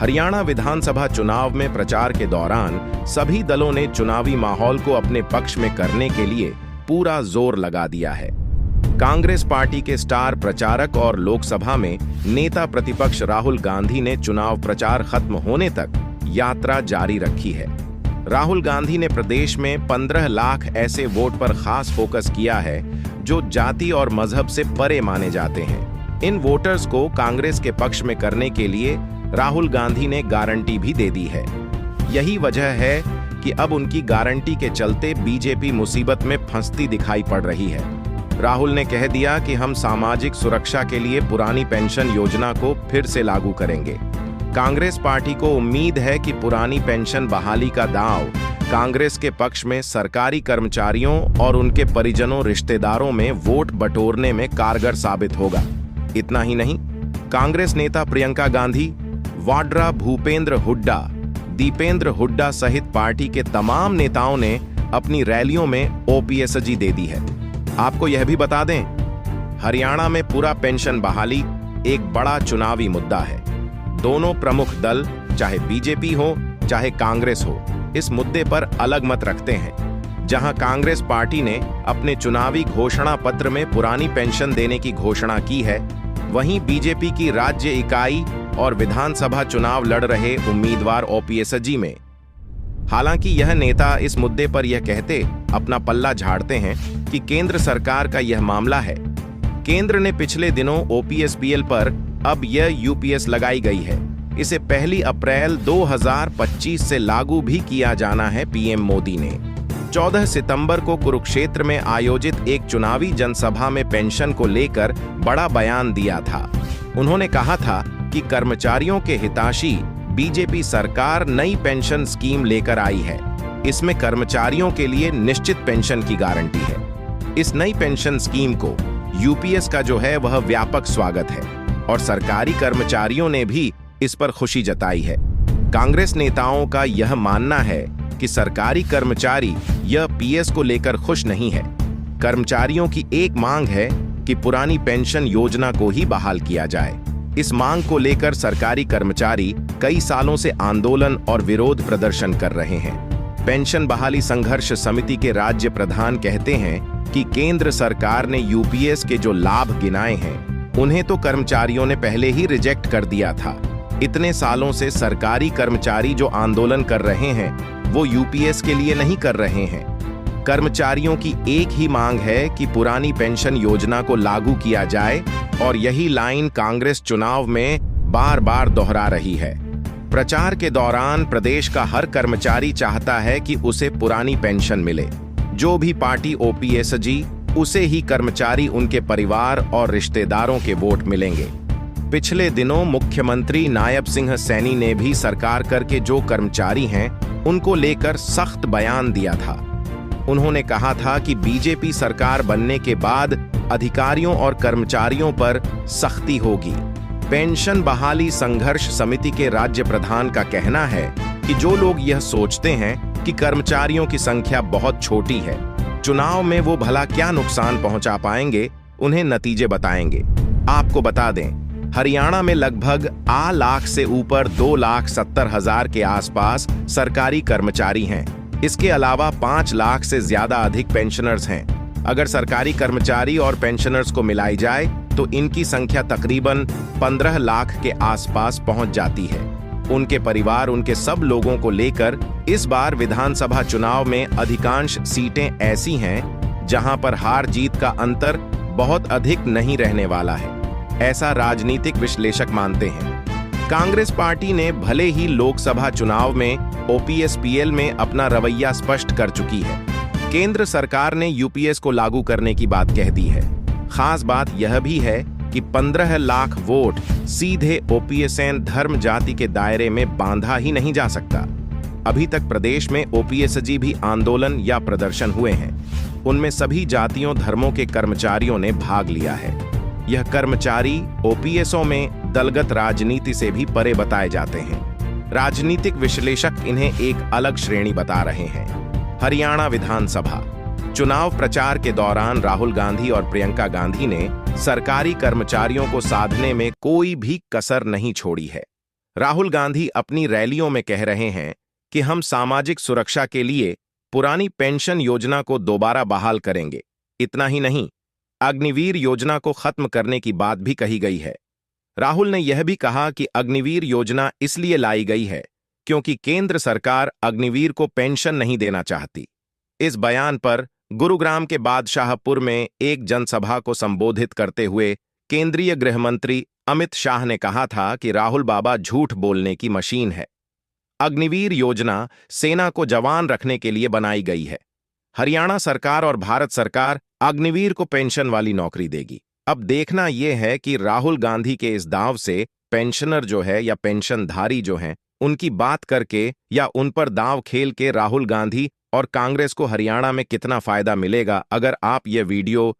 हरियाणा विधानसभा चुनाव में प्रचार के दौरान सभी दलों ने चुनावी माहौल को अपने पक्ष में करने के लिए पूरा जोर लगा दिया है। कांग्रेस पार्टी के स्टार प्रचारक और लोकसभा में नेता प्रतिपक्ष राहुल गांधी ने चुनाव प्रचार खत्म होने तक यात्रा जारी रखी है। राहुल गांधी ने प्रदेश में 15 लाख ऐसे वोट पर खास फोकस किया है जो जाति और मजहब से परे माने जाते हैं। इन वोटर्स को कांग्रेस के पक्ष में करने के लिए राहुल गांधी ने गारंटी भी दे दी है। यही वजह है कि अब उनकी गारंटी के चलते बीजेपी मुसीबत में फंसती दिखाई पड़ रही है। राहुल ने कह दिया कि हम सामाजिक सुरक्षा के लिए पुरानी पेंशन योजना को फिर से लागू करेंगे। कांग्रेस पार्टी को उम्मीद है कि पुरानी पेंशन बहाली का दांव कांग्रेस के पक्ष में सरकारी कर्मचारियों और उनके परिजनों रिश्तेदारों में वोट बटोरने में कारगर साबित होगा। इतना ही नहीं, कांग्रेस नेता प्रियंका गांधी, वाड्रा भूपेंद्र हुड्डा, दीपेंद्र हुड्डा सहित पार्टी के तमाम नेताओं ने अपनी रैलियों में ओपीएसजी दे दी है। आपको यह भी बता दें, हरियाणा में पूरा पेंशन बहाली एक बड़ा चुनावी मुद्दा है। दोनों प्रमुख दल, चाहे बीजेपी हो चाहे कांग्रेस हो, इस मुद्दे पर अलग मत रखते हैं। जहां कांग्रेस पार्टी ने अपने चुनावी घोषणा पत्र में पुरानी पेंशन देने की घोषणा की है, वहीं बीजेपी की राज्य इकाई और विधानसभा चुनाव लड़ रहे उम्मीदवार ओपीएसजी में। हालांकि यह नेता इस मुद्दे पर यह कहते अपना पल्ला झाड़ते हैं कि केंद्र सरकार का यह मामला है। केंद्र ने पिछले दिनों ओपीएसपीएल पर अब यह यूपीएस लगाई गई है। इसे 1 अप्रैल 2025 से लागू भी किया जाना है। पीएम मोदी ने 14 सितंबर को कुरुक्षेत्र में आयोजित एक चुनावी जनसभा में पेंशन को लेकर बड़ा बयान दिया था। उन्होंने कहा था कि कर्मचारियों के हितैषी बीजेपी सरकार नई पेंशन स्कीम लेकर आई है। इसमें कर्मचारियों के लिए निश्चित पेंशन की गारंटी है। इस नई पेंशन स्कीम को यूपीएस का जो है वह व्यापक स्वागत है और सरकारी कर्मचारियों ने भी इस पर खुशी जताई है। कांग्रेस नेताओं का यह मानना है कि सरकारी कर्मचारी यह पीएस को लेकर खुश नहीं है। कर्मचारियों की एक मांग है कि पुरानी पेंशन योजना को ही बहाल किया जाए। इस मांग को लेकर सरकारी कर्मचारी कई सालों से आंदोलन और विरोध प्रदर्शन कर रहे हैं। पेंशन बहाली संघर्ष समिति के राज्य प्रधान कहते हैं कि केंद्र सरकार ने यूपीएस के जो लाभ गिनाए हैं, उन्हें तो कर्मचारियों ने पहले ही रिजेक्ट कर दिया था। इतने सालों से सरकारी कर्मचारी जो आंदोलन कर रहे हैं, वो यूपीएस के लिए नहीं कर रहे हैं। कर्मचारियों की एक ही मांग है कि पुरानी पेंशन योजना को लागू किया जाए और यही लाइन कांग्रेस चुनाव में बार बार दोहरा रही है। प्रचार के दौरान प्रदेश का हर कर्मचारी चाहता है कि उसे पुरानी पेंशन मिले। जो भी पार्टी ओपीएसजी, उसे ही कर्मचारी उनके परिवार और रिश्तेदारों के वोट मिलेंगे। पिछले दिनों मुख्यमंत्री नायब सिंह सैनी ने भी सरकार कर के जो कर्मचारी हैं, उनको लेकर सख्त बयान दिया था। उन्होंने कहा था कि बीजेपी सरकार बनने के बाद अधिकारियों और कर्मचारियों पर सख्ती होगी। पेंशन बहाली संघर्ष समिति के राज्य प्रधान का कहना है कि जो लोग यह सोचते हैं कि कर्मचारियों की संख्या बहुत छोटी है, चुनाव में वो भला क्या नुकसान पहुंचा पाएंगे, उन्हें नतीजे बताएंगे। आपको बता दें, हरियाणा में लगभग 8 लाख से ऊपर 2,70,000 के आसपास सरकारी कर्मचारी हैं। इसके अलावा 5 लाख से ज्यादा अधिक पेंशनर्स हैं। अगर सरकारी कर्मचारी और पेंशनर्स को मिलाई जाए तो इनकी संख्या तकरीबन 15 लाख के आसपास पहुंच जाती है। उनके परिवार, उनके सब लोगों को लेकर इस बार विधानसभा चुनाव में अधिकांश सीटें ऐसी हैं जहां पर हार जीत का अंतर बहुत अधिक नहीं रहने वाला है, ऐसा राजनीतिक विश्लेषक मानते हैं। कांग्रेस पार्टी ने भले ही लोकसभा चुनाव में ओपीएसपीएल में अपना रवैया स्पष्ट कर चुकी है। केंद्र सरकार ने यूपीएस को लागू करने की बात कह दी है। खास बात यह भी है कि 15 लाख वोट सीधे ओपीएसएन धर्म जाति के दायरे में बांधा ही नहीं जा सकता। अभी तक प्रदेश में ओपीएसजी भी आंदोलन या प्रदर्शन हुए हैं। उनमें सभी जातियों धर्मों के कर्मचारियों ने भाग लिया है। यह कर्मचारी ओपीएसओ में दलगत राजनीति से भी परे बताए जाते हैं। राजनीतिक विश्लेषक इन्हें एक अलग श्रेणी बता रहे हैं। हरियाणा विधानसभा चुनाव प्रचार के दौरान राहुल गांधी और प्रियंका गांधी ने सरकारी कर्मचारियों को साधने में कोई भी कसर नहीं छोड़ी है। राहुल गांधी अपनी रैलियों में कह रहे हैं कि हम सामाजिक सुरक्षा के लिए पुरानी पेंशन योजना को दोबारा बहाल करेंगे। इतना ही नहीं, अग्निवीर योजना को खत्म करने की बात भी कही गई है। राहुल ने यह भी कहा कि अग्निवीर योजना इसलिए लाई गई है क्योंकि केंद्र सरकार अग्निवीर को पेंशन नहीं देना चाहती। इस बयान पर गुरुग्राम के बादशाहपुर में एक जनसभा को संबोधित करते हुए केंद्रीय गृह मंत्री अमित शाह ने कहा था कि राहुल बाबा झूठ बोलने की मशीन है। अग्निवीर योजना सेना को जवान रखने के लिए बनाई गई है। हरियाणा सरकार और भारत सरकार अग्निवीर को पेंशन वाली नौकरी देगी। अब देखना यह है कि राहुल गांधी के इस दाव से पेंशनर जो है या पेंशनधारी जो हैं, उनकी बात करके या उन पर दाव खेल के राहुल गांधी और कांग्रेस को हरियाणा में कितना फायदा मिलेगा। अगर आप ये वीडियो